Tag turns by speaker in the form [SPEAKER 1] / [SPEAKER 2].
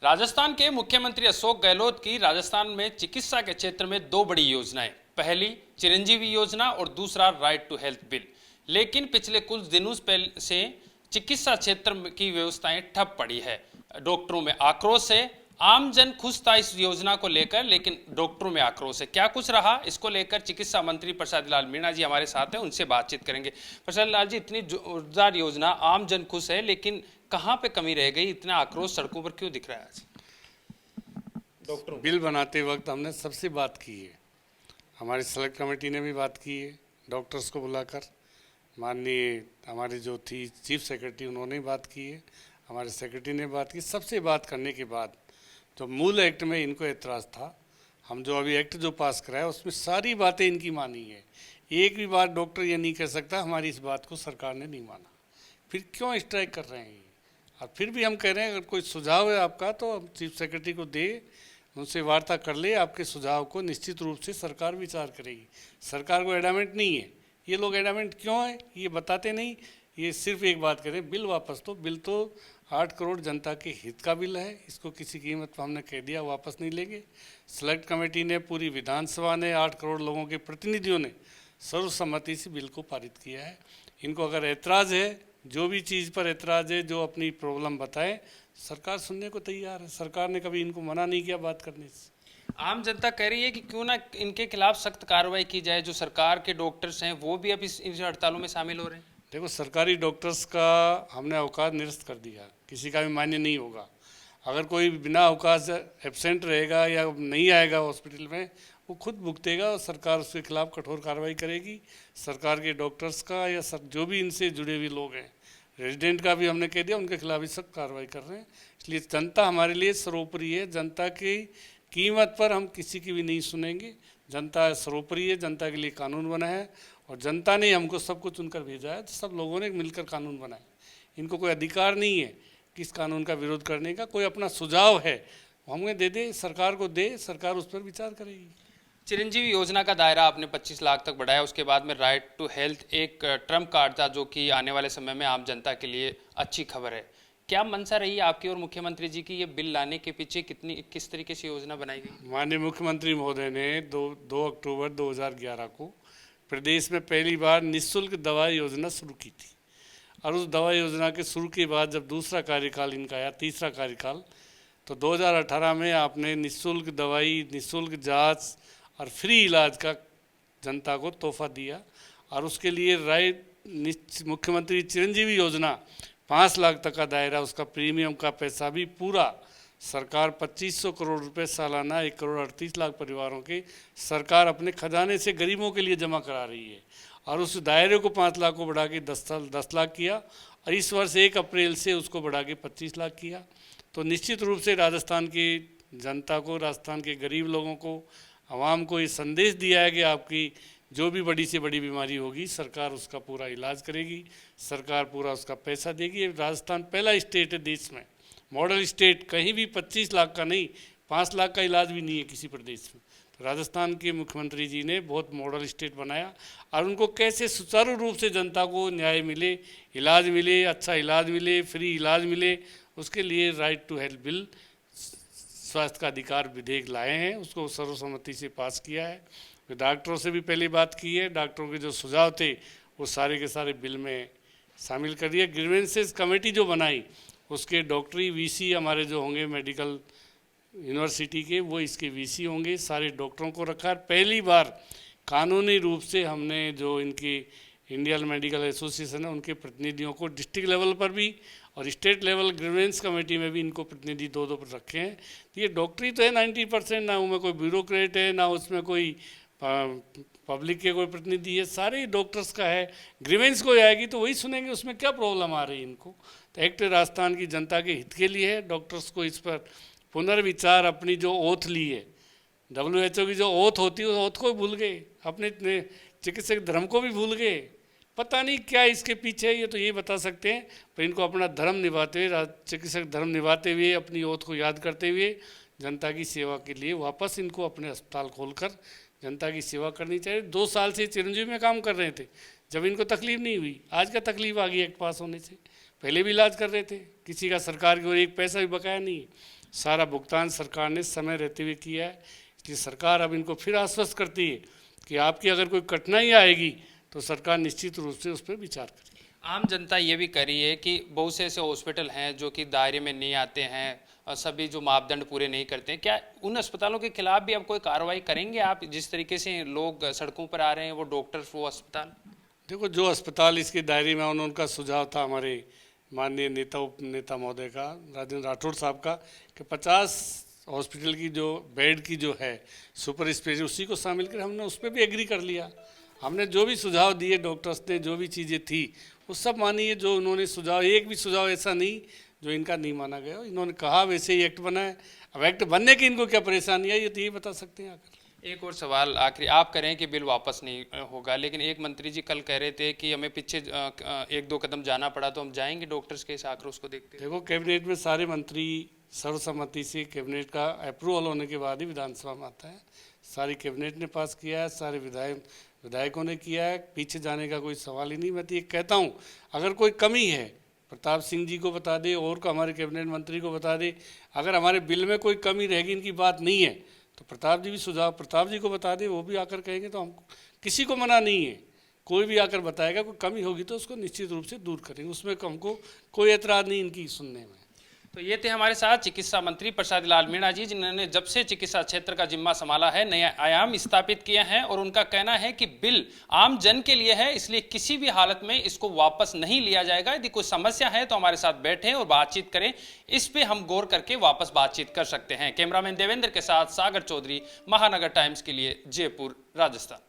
[SPEAKER 1] राजस्थान के मुख्यमंत्री अशोक गहलोत की राजस्थान में चिकित्सा के क्षेत्र में दो बड़ी योजनाएं, पहली चिरंजीवी योजना और दूसरा राइट टू हेल्थ बिल। लेकिन पिछले कुछ दिनों से चिकित्सा क्षेत्र की व्यवस्थाएं ठप पड़ी है। डॉक्टरों में आक्रोश है। आम जन खुश था इस योजना को लेकर, लेकिन डॉक्टरों में आक्रोश है। क्या कुछ रहा, इसको लेकर चिकित्सा मंत्री प्रसाद लाल मीणा जी हमारे साथ हैं, उनसे बातचीत करेंगे। प्रसाद लाल जी, इतनी जोरदार योजना, आम जन खुश है, लेकिन कहाँ पे कमी रह गई? इतना आक्रोश सड़कों पर क्यों दिख रहा है आज?
[SPEAKER 2] डॉक्टरों बिल बनाते वक्त हमने सबसे बात की है। हमारी सेलेक्ट कमेटी ने भी बात की है, डॉक्टर्स को बुलाकर। माननीय हमारी जो थी चीफ सेक्रेटरी, उन्होंने बात की है, हमारे सेक्रेटरी ने बात की। सबसे बात करने के बाद जो मूल एक्ट में इनको एतराज़ था, हम जो अभी एक्ट जो पास कराया उसमें सारी बातें इनकी मानी है। एक भी बात डॉक्टर ये नहीं कह सकता हमारी इस बात को सरकार ने नहीं माना। फिर क्यों स्ट्राइक कर रहे हैं? और फिर भी हम कह रहे हैं अगर कोई सुझाव है आपका तो हम चीफ सेक्रेटरी को दे, उनसे वार्ता कर ले। आपके सुझाव को निश्चित रूप से सरकार विचार करेगी। सरकार को एडामेंट नहीं है। ये लोग एडामेंट क्यों है ये बताते नहीं। ये सिर्फ एक बात करें, बिल वापस। तो बिल तो 8 करोड़ जनता के हित का बिल है, इसको किसी कीमत पर हमने कह दिया वापस नहीं लेंगे। सेलेक्ट कमेटी ने, पूरी विधानसभा ने, 8 करोड़ लोगों के प्रतिनिधियों ने सर्वसम्मति से बिल को पारित किया है। इनको अगर एतराज़ है, जो भी चीज़ पर एतराज़ है, जो अपनी प्रॉब्लम बताएं, सरकार सुनने को तैयार है। सरकार ने कभी इनको मना नहीं किया बात करने से।
[SPEAKER 1] आम जनता कह रही है कि क्यों ना इनके खिलाफ सख्त कार्रवाई की जाए। जो सरकार के डॉक्टर्स हैं वो भी अब इस हड़तालों में शामिल हो रहे हैं।
[SPEAKER 2] देखो, सरकारी डॉक्टर्स का हमने अवकाश निरस्त कर दिया, किसी का भी मान्य नहीं होगा। अगर कोई बिना अवकाश एब्सेंट रहेगा या नहीं आएगा हॉस्पिटल में, वो खुद भुगतेगा और सरकार उसके खिलाफ कठोर कार्रवाई करेगी। सरकार के डॉक्टर्स का या जो भी इनसे जुड़े हुए लोग हैं, रेजिडेंट का भी हमने कह दिया, उनके खिलाफ भी सख्त कार्रवाई कर रहे हैं। इसलिए जनता हमारे लिए सर्वोपरि है। जनता की कीमत पर हम किसी की भी नहीं सुनेंगे। जनता सर्वोपरि है, जनता के लिए कानून बना है और जनता ने हमको सब कुछ चुनकर भेजा है। तो सब लोगों ने मिलकर कानून बनाया। इनको कोई अधिकार नहीं है कि इस कानून का विरोध करने का। कोई अपना सुझाव है हमें दे दे, सरकार को दे, सरकार उस पर विचार करेगी।
[SPEAKER 1] चिरंजीवी योजना का दायरा आपने 25 लाख तक बढ़ाया। उसके बाद में राइट टू हेल्थ एक ट्रम्प कार्ड था, जो कि आने वाले समय में आम जनता के लिए अच्छी खबर है। क्या मंशा रही है आपकी और मुख्यमंत्री जी की ये बिल लाने के पीछे? किस तरीके से योजना बनाई गई?
[SPEAKER 2] माननीय मुख्यमंत्री महोदय ने 2 अक्टूबर 2011 को प्रदेश में पहली बार निःशुल्क दवा योजना शुरू की थी। और उस दवा योजना के शुरू के बाद जब दूसरा कार्यकाल इनका आया, तीसरा कार्यकाल, तो 2018 में आपने निःशुल्क दवाई, निःशुल्क जांच और फ्री इलाज का जनता को तोहफा दिया। और उसके लिए मुख्यमंत्री चिरंजीवी योजना 5 लाख तक का दायरा, उसका प्रीमियम का पैसा भी पूरा सरकार 2500 करोड़ रुपए सालाना 1 करोड़ 38 लाख परिवारों के सरकार अपने खजाने से गरीबों के लिए जमा करा रही है। और उस दायरे को 5 लाख को बढ़ा के 10 लाख किया और इस वर्ष 1 अप्रैल से उसको बढ़ा के 25 लाख किया। तो निश्चित रूप से राजस्थान की जनता को, राजस्थान के गरीब लोगों को, आवाम को ये संदेश दिया है कि आपकी जो भी बड़ी से बड़ी बीमारी होगी, सरकार उसका पूरा इलाज करेगी, सरकार पूरा उसका पैसा देगी। राजस्थान पहला स्टेट है देश में, मॉडल स्टेट, कहीं भी 25 लाख का नहीं, 5 लाख का इलाज भी नहीं है किसी प्रदेश में। तो राजस्थान के मुख्यमंत्री जी ने बहुत मॉडल स्टेट बनाया। और उनको कैसे सुचारू रूप से जनता को न्याय मिले, इलाज मिले, अच्छा इलाज मिले, फ्री इलाज मिले, उसके लिए राइट टू हेल्थ बिल, स्वास्थ्य का अधिकार विधेयक लाए हैं। उसको सर्वसम्मति से पास किया है। तो डॉक्टरों से भी पहले बात की है, डॉक्टरों के जो सुझाव थे वो सारे के सारे बिल में शामिल कर दिए। ग्रीवेंसेस कमेटी जो बनाई, उसके डॉक्टरी वीसी हमारे जो होंगे मेडिकल यूनिवर्सिटी के, वो इसके वीसी होंगे। सारे डॉक्टरों को रखा। पहली बार कानूनी रूप से हमने जो इनकी इंडियन मेडिकल एसोसिएशन है, उनके प्रतिनिधियों को डिस्ट्रिक्ट लेवल पर भी और स्टेट लेवल ग्रीवेंस कमेटी में भी इनको प्रतिनिधि 2-2 पर रखे हैं। तो ये डॉक्टरी तो है 90%, ना उसमें कोई ब्यूरोक्रेट है, ना उसमें कोई पब्लिक के कोई प्रतिनिधि है, सारे डॉक्टर्स का है। ग्रीवेंस कोई आएगी तो वही सुनेंगे उसमें क्या प्रॉब्लम आ रही है इनको। तो एक्ट राजस्थान की जनता के हित के लिए है। डॉक्टर्स को इस पर पुनर्विचार, अपनी जो ओथ ली है, WHO की जो ओथ होती है, उस ओथ को भूल गए, अपने चिकित्सक धर्म को भी भूल गए। पता नहीं क्या इसके पीछे है, ये तो ये बता सकते हैं। पर इनको अपना धर्म निभाते हुए, चिकित्सक धर्म निभाते हुए, अपनी ओथ को याद करते हुए जनता की सेवा के लिए वापस इनको अपने अस्पताल खोलकर जनता की सेवा करनी चाहिए। 2 साल से चिरंजीवी में काम कर रहे थे, जब इनको तकलीफ नहीं हुई, आज का तकलीफ आ गई एक्ट पास होने से। पहले भी इलाज कर रहे थे, किसी का सरकार की ओर एक पैसा भी बकाया नहीं है। सारा भुगतान सरकार ने समय रहते हुए किया है। इसलिए सरकार अब इनको फिर आश्वस्त करती है कि आपकी अगर कोई कठिनाई आएगी तो सरकार निश्चित रूप से उस पर विचार करेगी।
[SPEAKER 1] आम जनता ये भी कह रही है कि बहुत से ऐसे हॉस्पिटल हैं जो कि दायरे में नहीं आते हैं और सभी जो मापदंड पूरे नहीं करते हैं। क्या उन अस्पतालों के खिलाफ भी अब कोई कार्रवाई करेंगे आप? जिस तरीके से लोग सड़कों पर आ रहे हैं, वो डॉक्टर, वो अस्पताल।
[SPEAKER 2] देखो, जो अस्पताल इसके दायरे में उनका सुझाव था हमारे माननीय नेता महोदय का, राजेंद्र राठौड़ साहब का, कि 50 हॉस्पिटल की जो बेड की जो है सुपर स्पेशलिटी, उसी को शामिल कर हमने उस पर भी एग्री कर लिया। हमने जो भी सुझाव दिए डॉक्टर्स ने, जो भी चीज़ें थी वो सब मानी है। जो उन्होंने सुझाव, एक भी सुझाव ऐसा नहीं जो इनका नहीं माना गया। इन्होंने कहा वैसे ही एक्ट बना है। अब एक्ट बनने की इनको क्या परेशानी है, ये तो यही बता सकते हैं आकर।
[SPEAKER 1] एक और सवाल आखिरी, आप कह रहे हैं कि बिल वापस नहीं होगा, लेकिन एक मंत्री जी कल कह रहे थे कि हमें पीछे 1-2 कदम जाना पड़ा तो हम जाएंगे डॉक्टर्स के इस आक्रोश को देखते।
[SPEAKER 2] देखो, कैबिनेट में सारे मंत्री सर्वसम्मति से कैबिनेट का अप्रूवल होने के बाद ही विधानसभा में आता है। सारी कैबिनेट ने पास किया है, सारे विधायकों ने किया है, पीछे जाने का कोई सवाल ही नहीं। मैं तो ये कहता हूँ, अगर कोई कमी है प्रताप सिंह जी को बता दे और को हमारे कैबिनेट मंत्री को बता दे। अगर हमारे बिल में कोई कमी रहेगी, इनकी बात नहीं है, तो प्रताप जी भी सुझाव प्रताप जी को बता दे, वो भी आकर कहेंगे तो हम किसी को मना नहीं है। कोई भी आकर बताएगा कोई कमी होगी तो उसको निश्चित रूप से दूर करेंगे, उसमें हमको कोई एतराज़ नहीं इनकी सुनने में।
[SPEAKER 1] तो ये थे हमारे साथ चिकित्सा मंत्री प्रसाद लाल मीणा जी, जिन्होंने जब से चिकित्सा क्षेत्र का जिम्मा संभाला है नए आयाम स्थापित किए हैं। और उनका कहना है कि बिल आम जन के लिए है, इसलिए किसी भी हालत में इसको वापस नहीं लिया जाएगा। यदि कोई समस्या है तो हमारे साथ बैठें और बातचीत करें, इस पे हम गौर करके वापस बातचीत कर सकते हैं। कैमरामैन देवेंद्र के साथ सागर चौधरी, महानगर टाइम्स के लिए, जयपुर, राजस्थान।